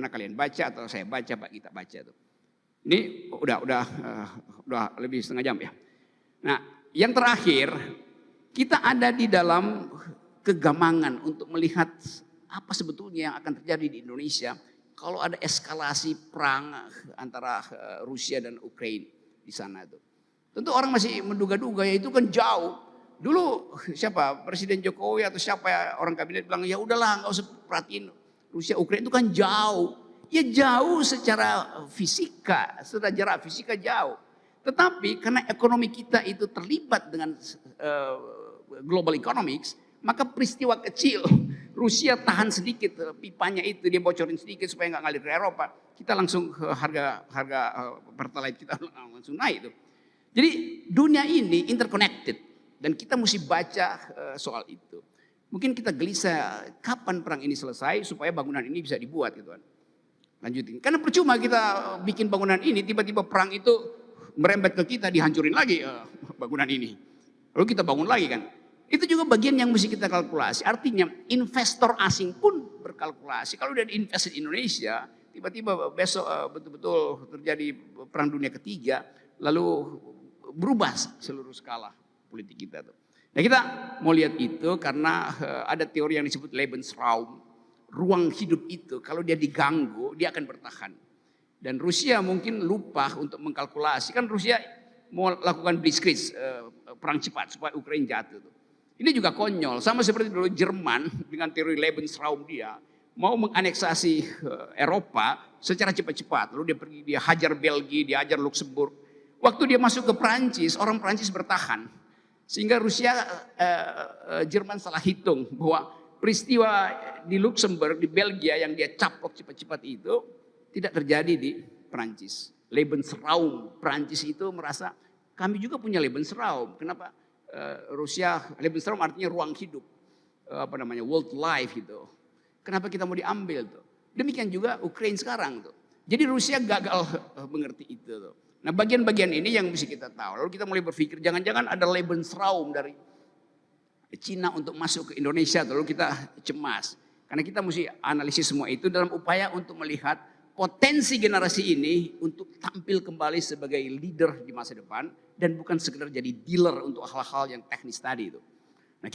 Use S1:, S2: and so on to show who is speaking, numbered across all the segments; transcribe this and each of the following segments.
S1: pernah kalian baca atau saya baca, Pak Gita baca tuh. Ini udah lebih setengah jam ya. Nah, yang terakhir, kita ada di dalam kegamangan untuk melihat apa sebetulnya yang akan terjadi di Indonesia kalau ada eskalasi perang antara Rusia dan Ukraina di sana itu. Tentu orang masih menduga-duga, ya itu kan jauh. Dulu siapa Presiden Jokowi atau siapa orang kabinet bilang ya udahlah nggak usah perhatiin Rusia Ukraina itu kan jauh. Ya jauh secara fisika, secara jarak fisika jauh. Tetapi karena ekonomi kita itu terlibat dengan global economics, maka peristiwa kecil Rusia tahan sedikit pipanya itu, dia bocorin sedikit supaya nggak ngalir ke Eropa, kita langsung harga pertalite kita langsung naik tuh. Jadi dunia ini interconnected. Dan kita mesti baca soal itu. Mungkin kita gelisah kapan perang ini selesai supaya bangunan ini bisa dibuat gitu kan. Lanjutin. Karena percuma kita bikin bangunan ini, tiba-tiba perang itu merembet ke kita, dihancurin lagi bangunan ini. Lalu kita bangun lagi kan. Itu juga bagian yang mesti kita kalkulasi. Artinya investor asing pun berkalkulasi. Kalau udah diinvest di Indonesia, tiba-tiba besok betul-betul terjadi perang dunia ketiga, lalu berubah seluruh skala politik kita tuh. Nah, kita mau lihat itu karena ada teori yang disebut Lebensraum, ruang hidup itu kalau dia diganggu dia akan bertahan. Dan Rusia mungkin lupa untuk mengkalkulasi, kan Rusia mau lakukan blitzkrieg, perang cepat supaya Ukraina jatuh tuh. Ini juga konyol, sama seperti dulu Jerman dengan teori Lebensraum dia mau menganeksasi Eropa secara cepat-cepat. Lalu dia pergi, dia hajar Belgia, dia hajar Luxembourg. Waktu dia masuk ke Prancis, orang Prancis bertahan. Sehingga Rusia, Jerman salah hitung bahwa peristiwa di Luxembourg, di Belgia yang dia caplok cepat-cepat itu tidak terjadi di Prancis. Lebensraum, Prancis itu merasa kami juga punya Lebensraum. Kenapa Rusia, Lebensraum artinya ruang hidup, world life gitu. Kenapa kita mau diambil tuh? Demikian juga Ukraina sekarang tuh. Jadi Rusia gagal mengerti itu tuh. Nah, bagian-bagian ini yang mesti kita tahu. Lalu kita mulai berpikir, jangan-jangan ada Lebensraum dari Cina untuk masuk ke Indonesia. Lalu kita cemas. Karena kita mesti analisis semua itu dalam upaya untuk melihat potensi generasi ini untuk tampil kembali sebagai leader di masa depan. Dan bukan sekedar jadi dealer untuk hal-hal yang teknis tadi itu. Nah,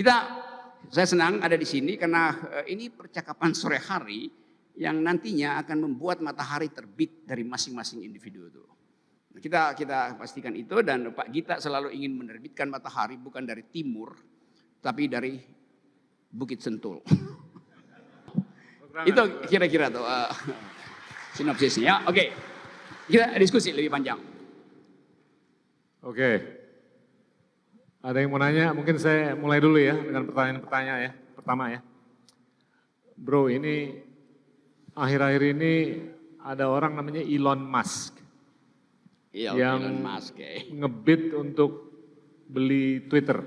S1: saya senang ada di sini karena ini percakapan sore hari yang nantinya akan membuat matahari terbit dari masing-masing individu itu. Kita pastikan itu, dan Pak Gita selalu ingin menerbitkan matahari bukan dari timur, tapi dari Bukit Sentul. Itu kira-kira tuh sinopsisnya. Oke, kita diskusi lebih panjang.
S2: Oke, ada yang mau nanya? Mungkin saya mulai dulu ya dengan pertanyaan-pertanyaan ya. Pertama ya, bro, ini akhir-akhir ini ada orang namanya Elon Musk. Yang ngebid untuk beli Twitter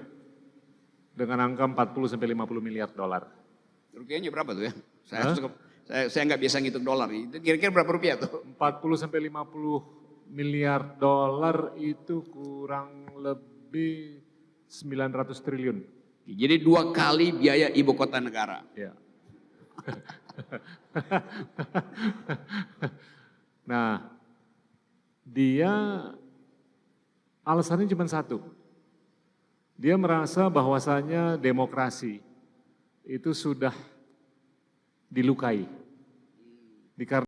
S2: dengan angka 40-50 miliar dolar.
S1: Rupiahnya berapa tuh ya? Saya nggak biasa ngitung dolar. Itu kira-kira berapa rupiah tuh?
S2: 40-50 miliar dolar itu kurang lebih 900 triliun.
S1: Jadi 2 kali biaya ibu kota negara.
S2: Ya. Nah, dia alasannya cuma satu. Dia merasa bahwasanya demokrasi itu sudah dilukai.